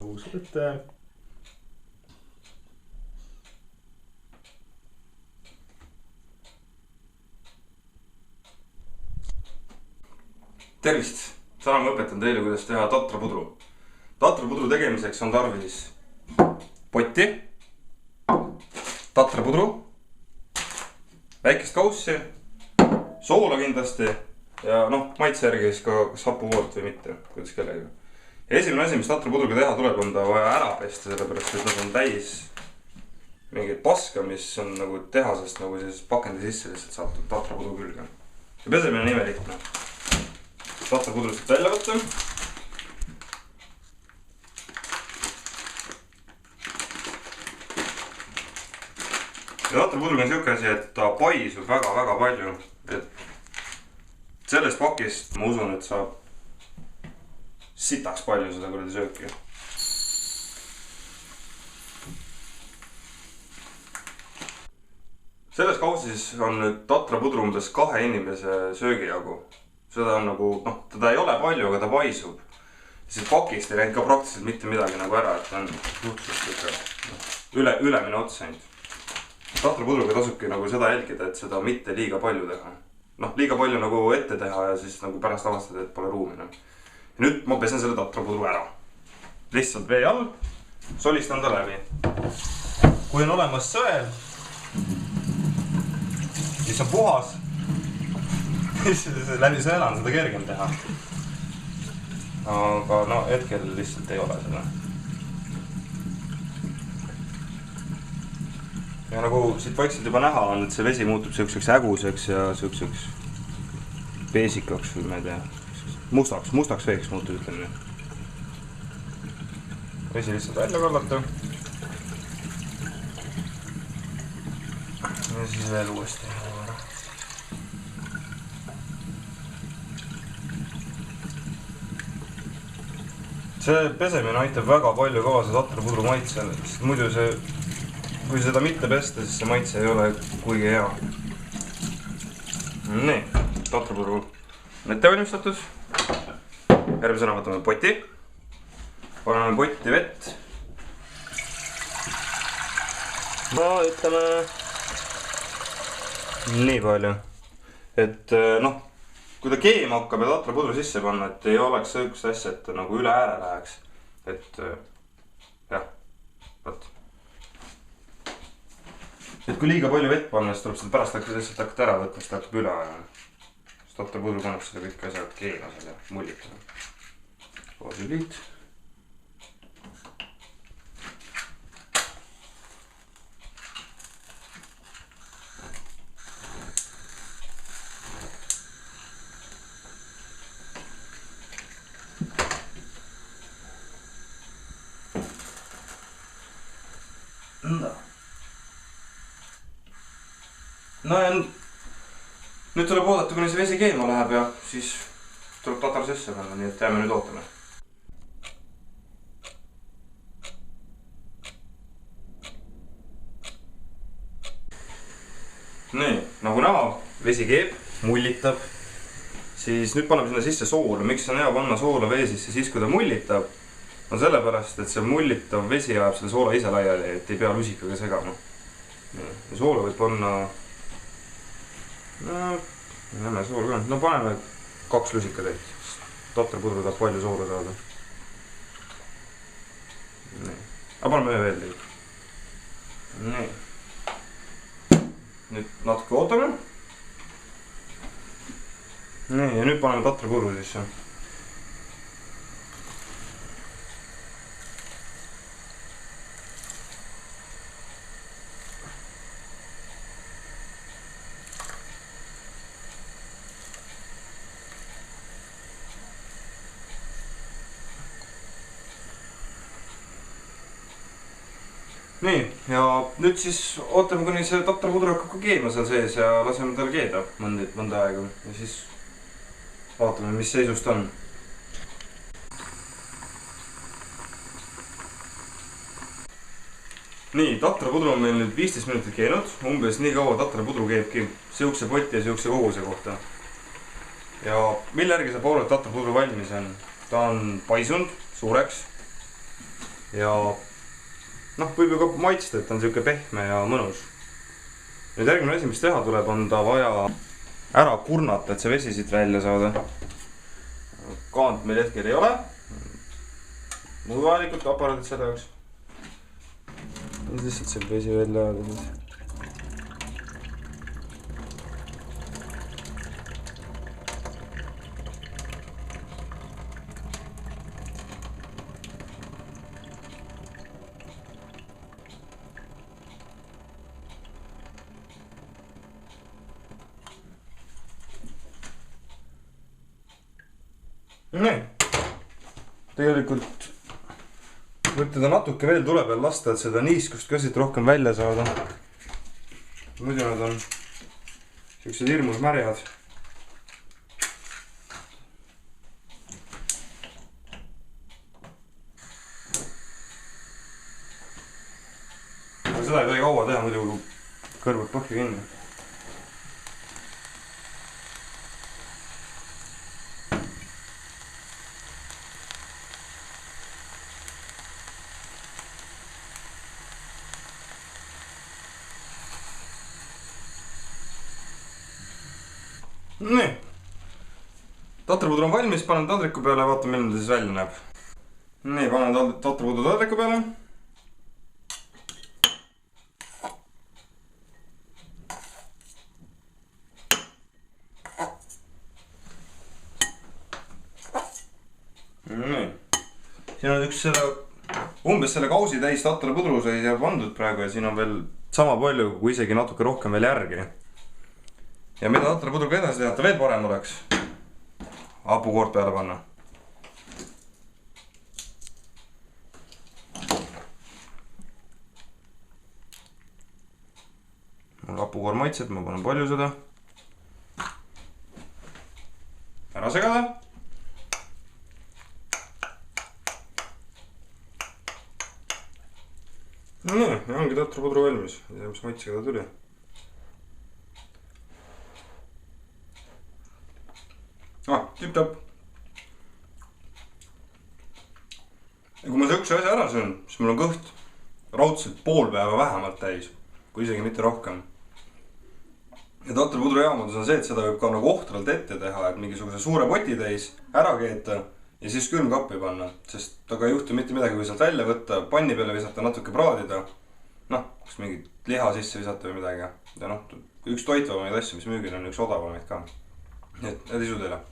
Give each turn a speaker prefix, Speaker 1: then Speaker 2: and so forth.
Speaker 1: uus võte.
Speaker 2: Tervist! Täna ma õpetan teile, kuidas teha tatrapudru. Tatrapudru tegemiseks on tarvis potti, tatrapudru, väikest kaussi, soola kindlasti ja maitse järgi siis ka kas hapuvoolt või mitte, kuidas kellegi. Ja esimene asi, mis tatrapudruga teha tuleb, on ta vaja ära pesta, sellepärast et nad on täis mingit paska, mis on nagu tehasest nagu siis pakendi sisse lihtsalt saatub tatrapudru külge. Ja pesemine on imelihtne. Tatrapudru siit välja võtta. Ja tatrapudruga on siuke asi, et ta paisub väga palju. Et sellest pakist ma usun, et saab sitaks palju seda kuradi sööki. Selles kausis on nüüd tatrapudru umbes 2 inimese söögi jagu. Seda on nagu, teda ei ole palju, aga ta paisub. Siis pakist ei läinud ka praktiliselt mitte midagi nagu ära, et ta on suhteliselt üle minu otsa ainult. Tatrapudruga tasubki nagu seda jälgida, et seda mitte liiga palju teha. Liiga palju nagu ette teha ja siis nagu pärast avastada, et pole ruumi. Ja nüüd ma pesen selle tatrapudru ära. Lihtsalt vee all, solistan ta läbi. Kui on olemas sõel, siis on puhas. Läbi sõela on seda kergem teha. Aga hetkel lihtsalt ei ole seda. Ja nagu siit vaikselt juba näha on, et see vesi muutub selliseks äguseks ja selliseks peesikaks või ma ei tea. Mustaks veeks muutub, ütleme. Vesi lihtsalt välja kallata. Ja siis veel uuesti. See pesemine aitab väga palju kaasa tatrapudru maitsele, sest muidu see, kui seda mitte pesta, siis see maitse ei ole kuigi hea. Nii, tatrapudru on ette valmistatud. Järgmisena võtame poti. Paneme potti vett. Ütleme nii palju, et kui ta keema hakkab ja tatrapudru sisse panna, et ei oleks õigust asja, et ta nagu üle ääre läheks. Et jah, võt. Et kui liiga palju vett panna, siis tuleb seda pärast hakata ära võtta, siis ta hakkab üle aja. Siis tatrapudru paneb seda kõik asjad keema seal ja mullitada. Vaasiliit. Ja nüüd tuleb oodata, kuni see vesi keema läheb ja siis tuleb tatar sisse panna, nii et jääme nüüd ootame. Nii, nagu näha, vesi keeb, mullitab. Siis nüüd paneme sinna sisse soola. Miks on hea panna soola vee sisse siis, kui ta mullitab? On sellepärast, et see mullitav vesi ajab selle soola ise laiali, et ei pea lusikaga segama. Ja soola võib panna... Näeme soola ka. Paneme 2 lusikatäit. Tatrapudru tahab palju soola saada. Nii. Aga paneme ühe veel teid. Nii. Nüüd natuke ootame. Nii, ja nüüd paneme tatrapudru sisse. Nii, ja nüüd siis ootame, kuni see tatrapudru hakkab ka keema seal sees ja laseme tal keeda mõnda aega. Ja siis vaatame, mis seisust on. Nii, tatrapudru on meil nüüd 15 minutit keenud. Umbes nii kaua tatrapudru keebki siukse poti ja siukse koguse kohta. Ja mille järgi saab aru, et tatrapudru valmis on? Ta on paisunud suureks. ja noh, võib ju ka maitsta, et ta on siuke pehme ja mõnus. Nüüd järgmine asi, mis teha tuleb, on ta vaja ära kurnata, et see vesi siit välja saada. Kaant meil hetkel ei ole. Muud vajalikud aparaadid selle jaoks. Lihtsalt see vesi välja ajada siis. Nii, tegelikult võib teda natuke veel tule peal lasta, et seda niiskust ka siit rohkem välja saada. Muidu nad on siuksed hirmus märjad. Aga seda ei tohi kaua teha, muidu kõrvad põhja kinni. Nii, tatrapuder on valmis, panen taldriku peale ja vaatame, milline ta siis välja näeb. Nii, panen tatrapuder taldriku peale. Nii, siin on üks umbes selle kausi täis tatrapudru sai siia pandud praegu ja siin on veel sama palju, kui isegi natuke rohkem veel järgi. Ja mida tatrapudruga edasi teha, et ta veel parem oleks, hapukoort peale panna. Mul hapukoor maitseb, ma panen palju seda. Ära segada. Nii, ja ongi tatrapudru valmis. Ei tea, mis maitsega ta tuli. Tipp-tapp. Ja kui ma siukse asja ära söön, siis mul on kõht raudselt pool päeva vähemalt täis, kui isegi mitte rohkem. Ja tatrapudru jaamadus on see, et seda võib ka nagu ohtralt ette teha, et mingisuguse suure poti täis ära keeta ja siis külmkappi panna, sest taga ei juhtu mitte midagi, kui sealt välja võtta, panni peale visata, natuke praadida. Noh, kus mingit liha sisse visata või midagi. Ja noh, üks toitvamaid asju, mis müügil on, üks odavamaid ka. Nii et need isu teile.